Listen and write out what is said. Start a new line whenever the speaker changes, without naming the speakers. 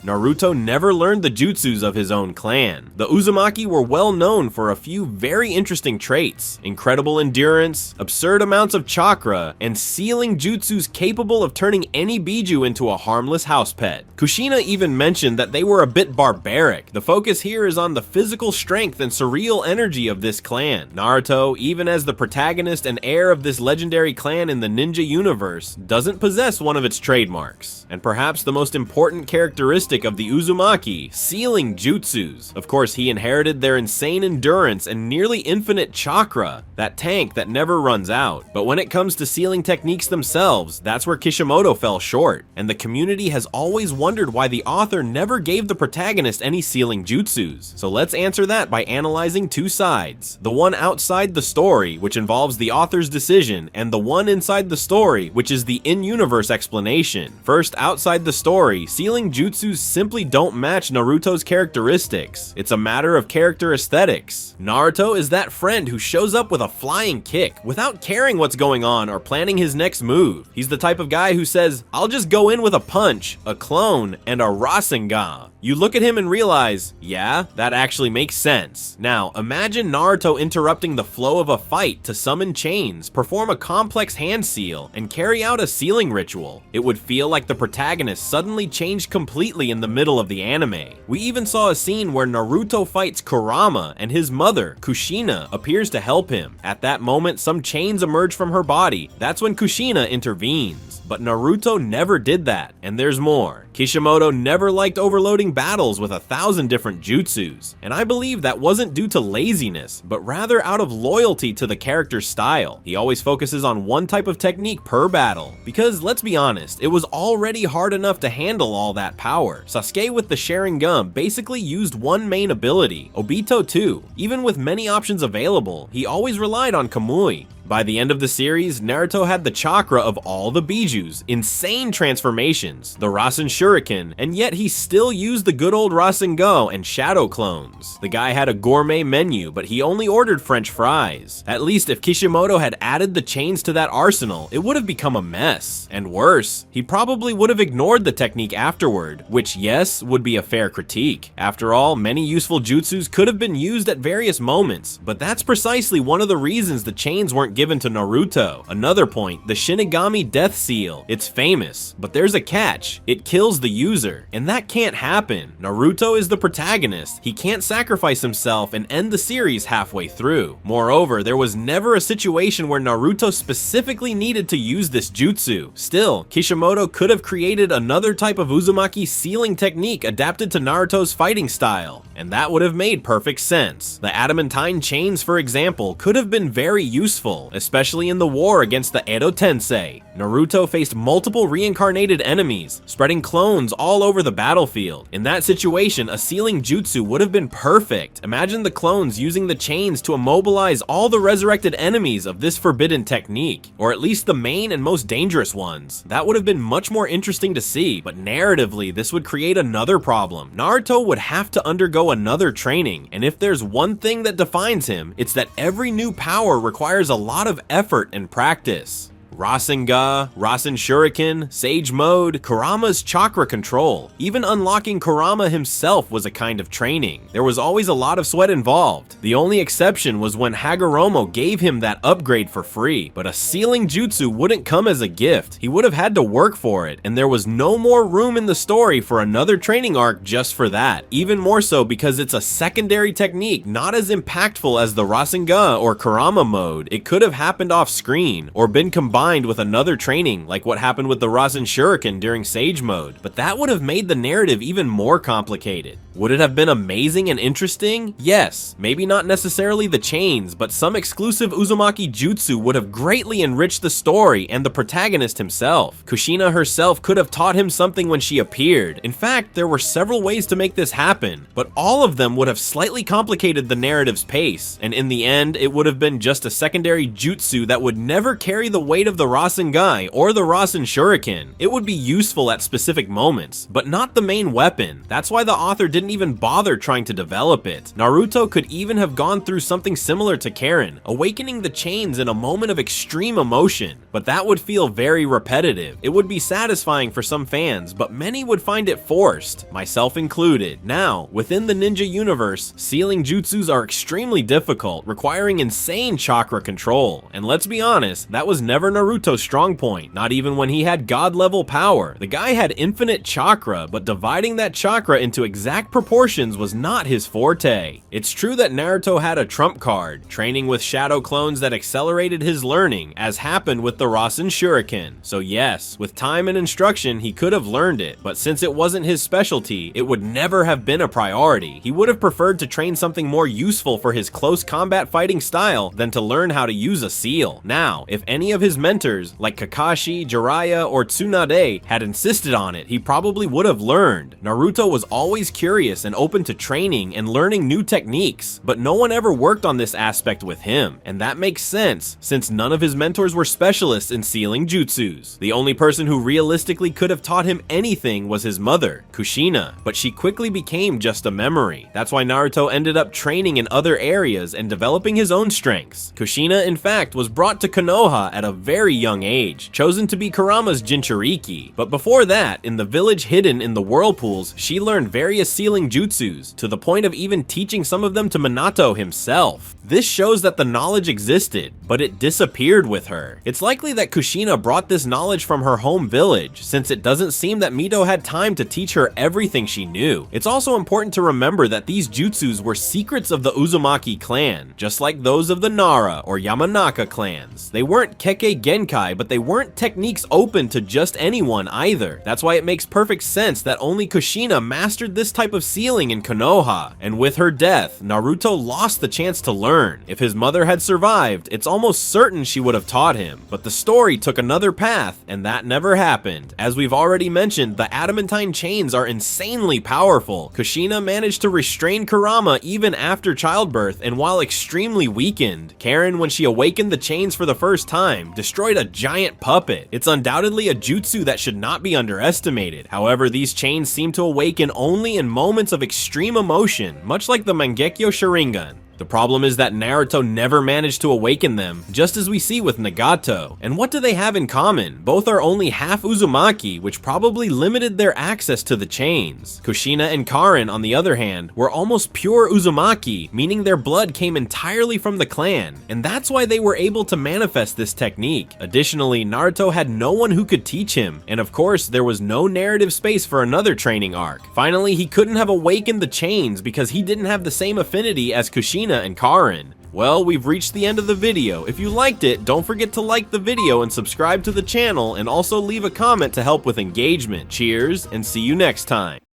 Naruto never learned the jutsus of his own clan. The Uzumaki were well known for a few very interesting traits: incredible endurance, absurd amounts of chakra, and sealing jutsus capable of turning any biju into a harmless house pet. Kushina even mentioned that they were a bit barbaric. The focus here is on the physical strength and surreal energy of this clan. Naruto, even as the protagonist and heir of this legendary clan in the ninja universe, doesn't possess one of its trademarks. And perhaps the most important characteristic of the Uzumaki, sealing jutsus. Of course, he inherited their insane endurance and nearly infinite chakra, that tank that never runs out. But when it comes to sealing techniques themselves, that's where Kishimoto fell short, and the community has always wondered why the author never gave the protagonist any sealing jutsus. So let's answer that by analyzing two sides. The one outside the story, which involves the author's decision, and the one inside the story, which is the in-universe explanation. First, outside the story, sealing jutsus simply don't match Naruto's characteristics. It's a matter of character aesthetics. Naruto is that friend who shows up with a flying kick without caring what's going on or planning his next move. He's the type of guy who says, "I'll just go in with a punch, a clone, and a Rasengan." You look at him and realize, yeah, that actually makes sense. Now, imagine Naruto interrupting the flow of a fight to summon chains, perform a complex hand seal, and carry out a sealing ritual. It would feel like the protagonist suddenly changed completely in the middle of the anime. We even saw a scene where Naruto fights Kurama and his mother, Kushina, appears to help him. At that moment, some chains emerge from her body. That's when Kushina intervenes. But Naruto never did that, and there's more. Kishimoto never liked overloading battles with 1,000 different jutsus, and I believe that wasn't due to laziness, but rather out of loyalty to the character's style. He always focuses on one type of technique per battle, because let's be honest, it was already hard enough to handle all that power. Sasuke with the Sharingan basically used one main ability, Obito too. Even with many options available, he always relied on Kamui. By the end of the series, Naruto had the chakra of all the bijus, insane transformations, the Rasen Shuriken, and yet he still used the good old Rasengan and shadow clones. The guy had a gourmet menu, but he only ordered French fries. At least if Kishimoto had added the chains to that arsenal, it would have become a mess. And worse, he probably would have ignored the technique afterward, which, yes, would be a fair critique. After all, many useful jutsus could have been used at various moments, but that's precisely one of the reasons the chains weren't given to Naruto. Another point, the Shinigami Death Seal. It's famous, but there's a catch. It kills the user, and that can't happen. Naruto is the protagonist. He can't sacrifice himself and end the series halfway through. Moreover, there was never a situation where Naruto specifically needed to use this jutsu. Still, Kishimoto could have created another type of Uzumaki sealing technique adapted to Naruto's fighting style, and that would have made perfect sense. The adamantine chains, for example, could have been very useful, especially in the war against the Edo Tensei. Naruto faced multiple reincarnated enemies, spreading clones all over the battlefield. In that situation, a sealing jutsu would have been perfect. Imagine the clones using the chains to immobilize all the resurrected enemies of this forbidden technique, or at least the main and most dangerous ones. That would have been much more interesting to see, but narratively, this would create another problem. Naruto would have to undergo another training, and if there's one thing that defines him, it's that every new power requires a lot of effort and practice. Rasengan, Rasen Shuriken, Sage Mode, Kurama's chakra control. Even unlocking Kurama himself was a kind of training. There was always a lot of sweat involved. The only exception was when Hagoromo gave him that upgrade for free, but a sealing jutsu wouldn't come as a gift. He would have had to work for it, and there was no more room in the story for another training arc just for that. Even more so because it's a secondary technique, not as impactful as the Rasengan or Kurama mode. It could have happened off screen, or been combined with another training, like what happened with the Rasen Shuriken during Sage Mode, but that would have made the narrative even more complicated. Would it have been amazing and interesting? Yes, maybe not necessarily the chains, but some exclusive Uzumaki jutsu would have greatly enriched the story and the protagonist himself. Kushina herself could have taught him something when she appeared. In fact, there were several ways to make this happen, but all of them would have slightly complicated the narrative's pace, and in the end, it would have been just a secondary jutsu that would never carry the weight of the Rasengan or the Rasen Shuriken. It would be useful at specific moments, but not the main weapon. That's why the author didn't didn't even bother trying to develop it. Naruto could even have gone through something similar to Karen, awakening the chains in a moment of extreme emotion, but that would feel very repetitive. It would be satisfying for some fans, but many would find it forced, myself included. Now, within the ninja universe, sealing jutsus are extremely difficult, requiring insane chakra control, and let's be honest, that was never Naruto's strong point, not even when he had god-level power. The guy had infinite chakra, but dividing that chakra into exact proportions was not his forte. It's true that Naruto had a trump card, training with shadow clones that accelerated his learning, as happened with the Rasen Shuriken. So yes, with time and instruction, he could have learned it, but since it wasn't his specialty, it would never have been a priority. He would have preferred to train something more useful for his close combat fighting style than to learn how to use a seal. Now, if any of his mentors, like Kakashi, Jiraiya, or Tsunade, had insisted on it, he probably would have learned. Naruto was always curious and open to training and learning new techniques, but no one ever worked on this aspect with him, and that makes sense, since none of his mentors were specialists in sealing jutsus. The only person who realistically could have taught him anything was his mother, Kushina, but she quickly became just a memory. That's why Naruto ended up training in other areas and developing his own strengths. Kushina, in fact, was brought to Konoha at a very young age, chosen to be Kurama's Jinchuriki. But before that, in the village hidden in the whirlpools, she learned various sealing jutsus, to the point of even teaching some of them to Minato himself. This shows that the knowledge existed, but it disappeared with her. It's likely that Kushina brought this knowledge from her home village, since it doesn't seem that Mito had time to teach her everything she knew. It's also important to remember that these jutsus were secrets of the Uzumaki clan, just like those of the Nara or Yamanaka clans. They weren't Kekkei Genkai, but they weren't techniques open to just anyone either. That's why it makes perfect sense that only Kushina mastered this type of sealing in Konoha, and with her death, Naruto lost the chance to learn. If his mother had survived, it's almost certain she would have taught him, but the story took another path, and that never happened. As we've already mentioned, the adamantine chains are insanely powerful. Kushina managed to restrain Kurama even after childbirth, and while extremely weakened, Karen, when she awakened the chains for the first time, destroyed a giant puppet. It's undoubtedly a jutsu that should not be underestimated. However, these chains seem to awaken only in moments of extreme emotion, much like the Mangekyo Sharingan. The problem is that Naruto never managed to awaken them, just as we see with Nagato. And what do they have in common? Both are only half Uzumaki, which probably limited their access to the chains. Kushina and Karen, on the other hand, were almost pure Uzumaki, meaning their blood came entirely from the clan, and that's why they were able to manifest this technique. Additionally, Naruto had no one who could teach him, and of course, there was no narrative space for another training arc. Finally, he couldn't have awakened the chains because he didn't have the same affinity as Kushina and Karen. Well, we've reached the end of the video. If you liked it, don't forget to like the video and subscribe to the channel, and also leave a comment to help with engagement. Cheers, and see you next time.